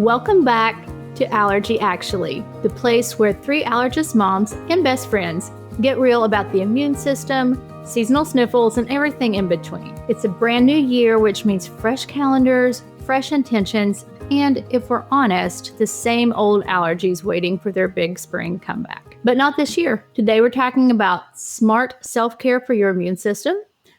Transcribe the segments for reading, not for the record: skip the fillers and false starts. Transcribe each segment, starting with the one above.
Welcome back to Allergy Actually, the place where three allergist moms and best friends get real about the immune system, seasonal sniffles, and everything in between. It's a brand new year, which means fresh calendars, fresh intentions, and if we're honest, the same old allergies waiting for their big spring comeback. But not this year. Today we're talking about smart self-care for your immune system,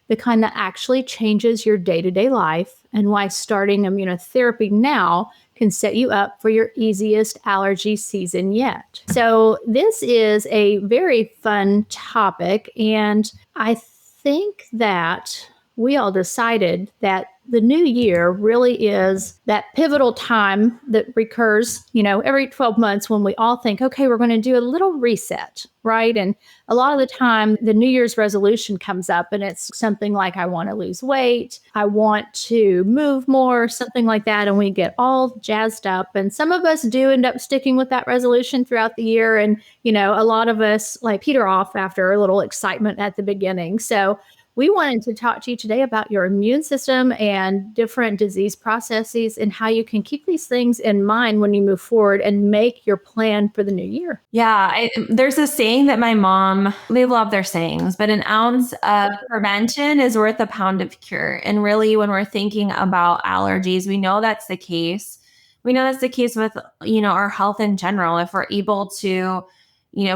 the kind that actually changes your day-to-day life, and why starting immunotherapy now can set you up for your easiest allergy season yet. So this is a very fun topic, and I think that we all decided that the new year really is that pivotal time that recurs, every 12 months when we all think, okay, we're going to do a little reset, right? And a lot of the time, the New Year's resolution comes up and it's something like, I want to lose weight, I want to move more, something like that. And we get all jazzed up. And some of us do end up sticking with that resolution throughout the year. And, a lot of us peter off after a little excitement at the beginning. So we wanted to talk to you today about your immune system and different disease processes and how you can keep these things in mind when you move forward and make your plan for the new year. Yeah, there's a saying that my mom, they love their sayings, but an ounce of prevention is worth a pound of cure. And really, when we're thinking about allergies, we know that's the case. We know that's the case with, our health in general. If we're able to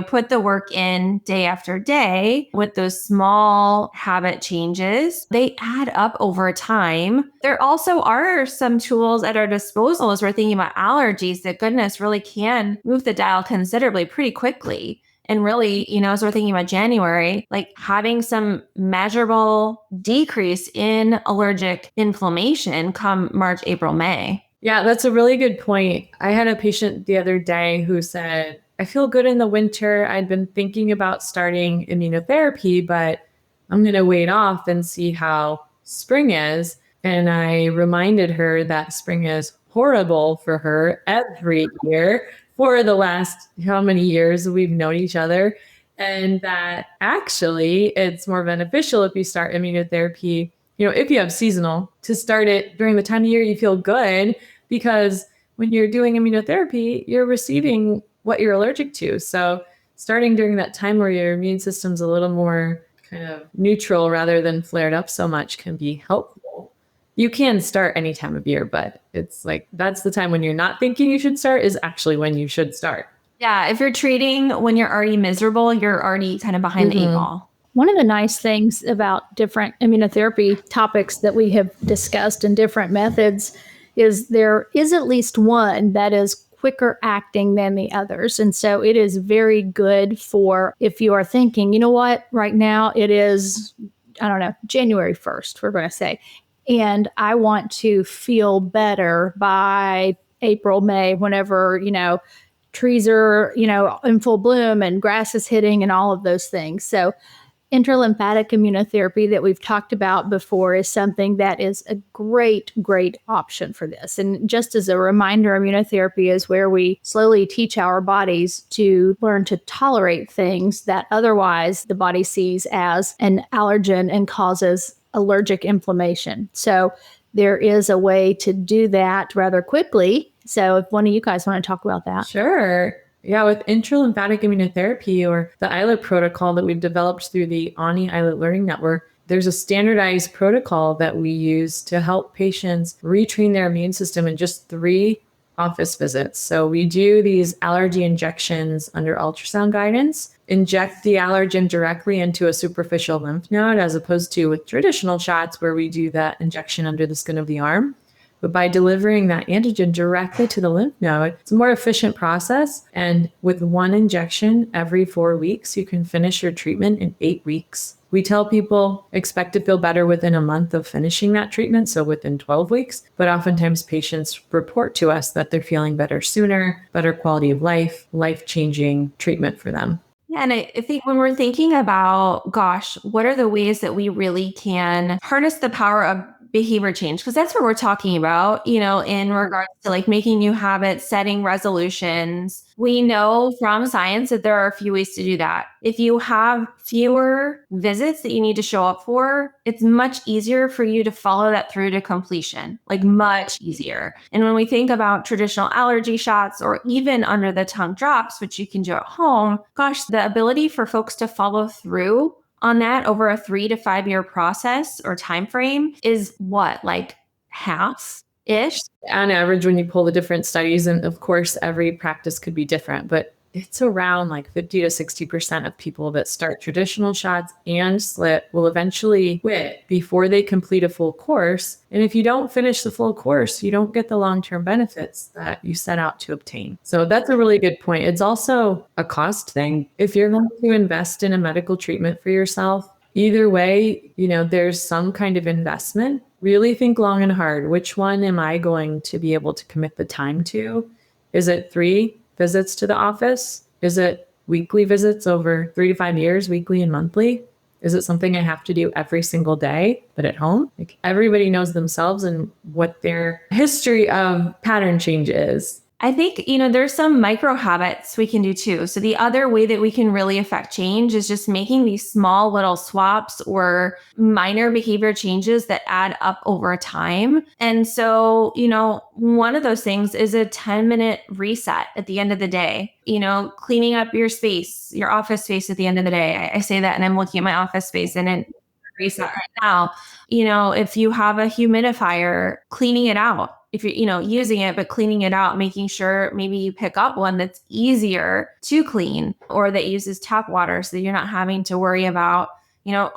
put the work in day after day with those small habit changes, they add up over time. There also are some tools at our disposal as we're thinking about allergies that goodness really can move the dial considerably pretty quickly. And really, as we're thinking about January, having some measurable decrease in allergic inflammation come March, April, May. Yeah, that's a really good point. I had a patient the other day who said, I feel good in the winter. I'd been thinking about starting immunotherapy, but I'm going to wait off and see how spring is. And I reminded her that spring is horrible for her every year for the last how many years we've known each other. And that actually it's more beneficial if you start immunotherapy, if you have seasonal, to start it during the time of year you feel good, because when you're doing immunotherapy, you're receiving what you're allergic to. So starting during that time where your immune system's a little more kind of neutral rather than flared up so much can be helpful. You can start any time of year, but it's that's the time when you're not thinking you should start is actually when you should start. Yeah, if you're treating when you're already miserable, you're already kind of behind the eight ball. One of the nice things about different immunotherapy topics that we have discussed and different methods is there is at least one that is quicker acting than the others. And so it is very good for if you are thinking, right now it is, January 1st, we're going to say, and I want to feel better by April, May, whenever, trees are, in full bloom and grass is hitting and all of those things. So interlymphatic immunotherapy that we've talked about before is something that is a great, great option for this. And just as a reminder, immunotherapy is where we slowly teach our bodies to learn to tolerate things that otherwise the body sees as an allergen and causes allergic inflammation. So there is a way to do that rather quickly. So if one of you guys want to talk about that. Sure. Yeah, with intralymphatic immunotherapy, or the islet protocol that we've developed through the Ani Islet Learning Network, there's a standardized protocol that we use to help patients retrain their immune system in just 3 office visits. So we do these allergy injections under ultrasound guidance, inject the allergen directly into a superficial lymph node, as opposed to with traditional shots where we do that injection under the skin of the arm. But by delivering that antigen directly to the lymph node, it's a more efficient process. And with 1 injection every 4 weeks, you can finish your treatment in 8 weeks. We tell people expect to feel better within a month of finishing that treatment, so within 12 weeks. But oftentimes patients report to us that they're feeling better sooner, better quality of life, life-changing treatment for them. Yeah, and I think when we're thinking about, what are the ways that we really can harness the power of behavior change, because that's what we're talking about, in regards to like making new habits, setting resolutions. We know from science that there are a few ways to do that. If you have fewer visits that you need to show up for, it's much easier for you to follow that through to completion, like much easier. And when we think about traditional allergy shots or even under the tongue drops, which you can do at home, gosh, the ability for folks to follow through on that over a 3 to 5 year process or time frame is what, like half-ish? On average, when you pull the different studies, and of course, every practice could be different, but it's around like 50 to 60% of people that start traditional shots and SLIT will eventually quit before they complete a full course. And if you don't finish the full course, you don't get the long-term benefits that you set out to obtain. So that's a really good point. It's also a cost thing. If you're going to invest in a medical treatment for yourself, either way, there's some kind of investment. Really think long and hard. Which one am I going to be able to commit the time to? Is it 3 visits to the office? Is it weekly visits over 3 to 5 years, weekly and monthly? Is it something I have to do every single day, but at home? Like, everybody knows themselves and what their history of pattern change is. I think, there's some micro habits we can do too. So the other way that we can really affect change is just making these small little swaps or minor behavior changes that add up over time. And so, one of those things is a 10-minute reset at the end of the day, cleaning up your space, your office space at the end of the day. I say that and I'm looking at my office space and it reset right now. If you have a humidifier, cleaning it out. If you're, using it, but cleaning it out, making sure maybe you pick up one that's easier to clean or that uses tap water so that you're not having to worry about,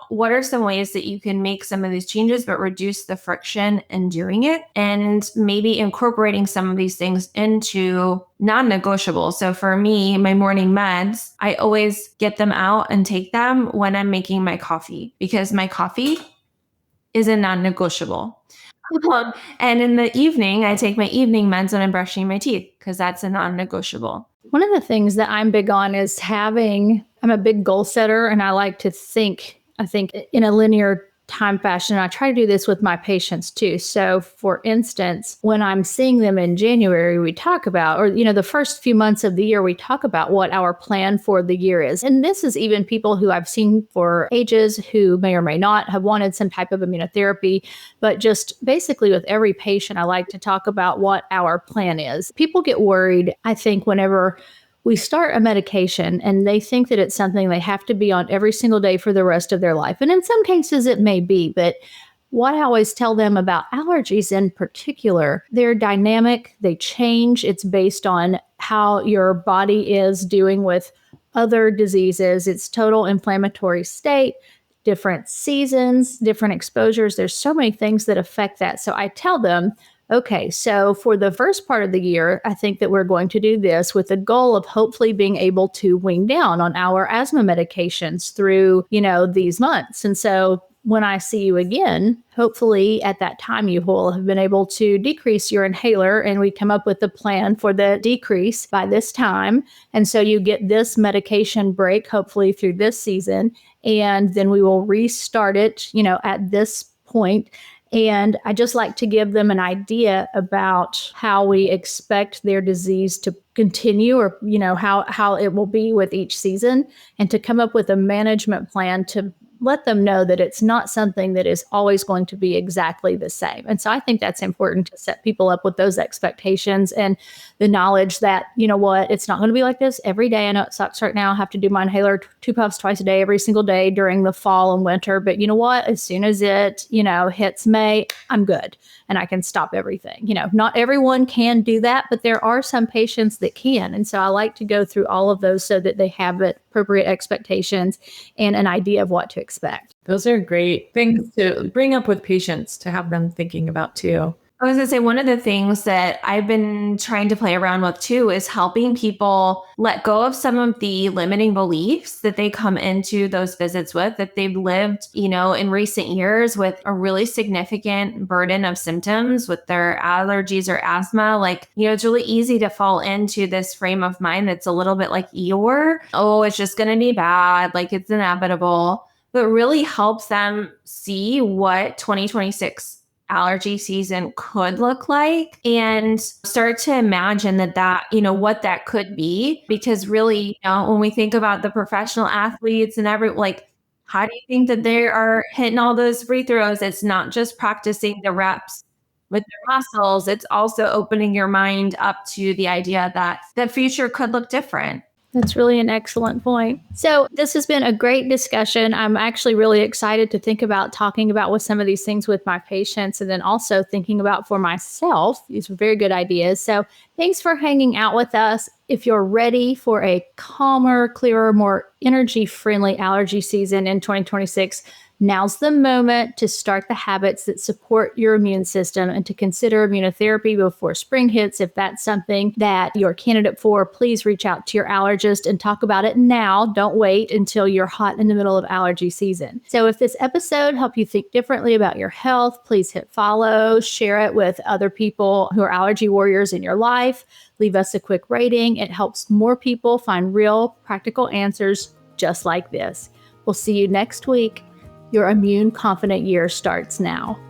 what are some ways that you can make some of these changes, but reduce the friction in doing it, and maybe incorporating some of these things into non-negotiable. So for me, my morning meds, I always get them out and take them when I'm making my coffee, because my coffee is a non-negotiable. And in the evening, I take my evening meds when I'm brushing my teeth, because that's a non-negotiable. One of the things that I'm big on is I'm a big goal setter, and I like to think in a linear time fashion. I try to do this with my patients too. So for instance, when I'm seeing them in January, we talk about, or, the first few months of the year, we talk about what our plan for the year is. And this is even people who I've seen for ages who may or may not have wanted some type of immunotherapy, but just basically with every patient, I like to talk about what our plan is. People get worried, I think, whenever we start a medication and they think that it's something they have to be on every single day for the rest of their life. And in some cases it may be, but what I always tell them about allergies in particular, they're dynamic, they change. It's based on how your body is doing with other diseases, its total inflammatory state, different seasons, different exposures. There's so many things that affect that. So I tell them, okay, so for the first part of the year, I think that we're going to do this with the goal of hopefully being able to wing down on our asthma medications through, these months. And so when I see you again, hopefully at that time you will have been able to decrease your inhaler, and we come up with a plan for the decrease by this time. And so you get this medication break, hopefully through this season, and then we will restart it, at this point. And I just like to give them an idea about how we expect their disease to continue, or, how it will be with each season, and to come up with a management plan to let them know that it's not something that is always going to be exactly the same. And so I think that's important to set people up with those expectations and the knowledge that, it's not going to be like this every day. I know it sucks right now. I have to do my inhaler 2 puffs twice a day, every single day during the fall and winter. But you know what? As soon as it, hits May, I'm good and I can stop everything. Not everyone can do that, but there are some patients that can. And so I like to go through all of those so that they have appropriate expectations and an idea of what to expect. Those are great things to bring up with patients to have them thinking about too. I was going to say, one of the things that I've been trying to play around with too is helping people let go of some of the limiting beliefs that they come into those visits with, that they've lived, in recent years with a really significant burden of symptoms with their allergies or asthma. Like, it's really easy to fall into this frame of mind that's a little bit like Eeyore. Oh, it's just going to be bad. Like, it's inevitable. But really helps them see what 2026 allergy season could look like and start to imagine that, what that could be. Because really, when we think about the professional athletes and how do you think that they are hitting all those free throws? It's not just practicing the reps with their muscles. It's also opening your mind up to the idea that the future could look different. That's really an excellent point. So this has been a great discussion. I'm actually really excited to think about talking about with some of these things with my patients, and then also thinking about for myself. These were very good ideas. So thanks for hanging out with us. If you're ready for a calmer, clearer, more energy-friendly allergy season in 2026, now's the moment to start the habits that support your immune system and to consider immunotherapy before spring hits. If that's something that you're a candidate for, please reach out to your allergist and talk about it now. Don't wait until you're hot in the middle of allergy season. So if this episode helped you think differently about your health, please hit follow, share it with other people who are allergy warriors in your life. Leave us a quick rating. It helps more people find real, practical answers just like this. We'll see you next week. Your immune confident year starts now.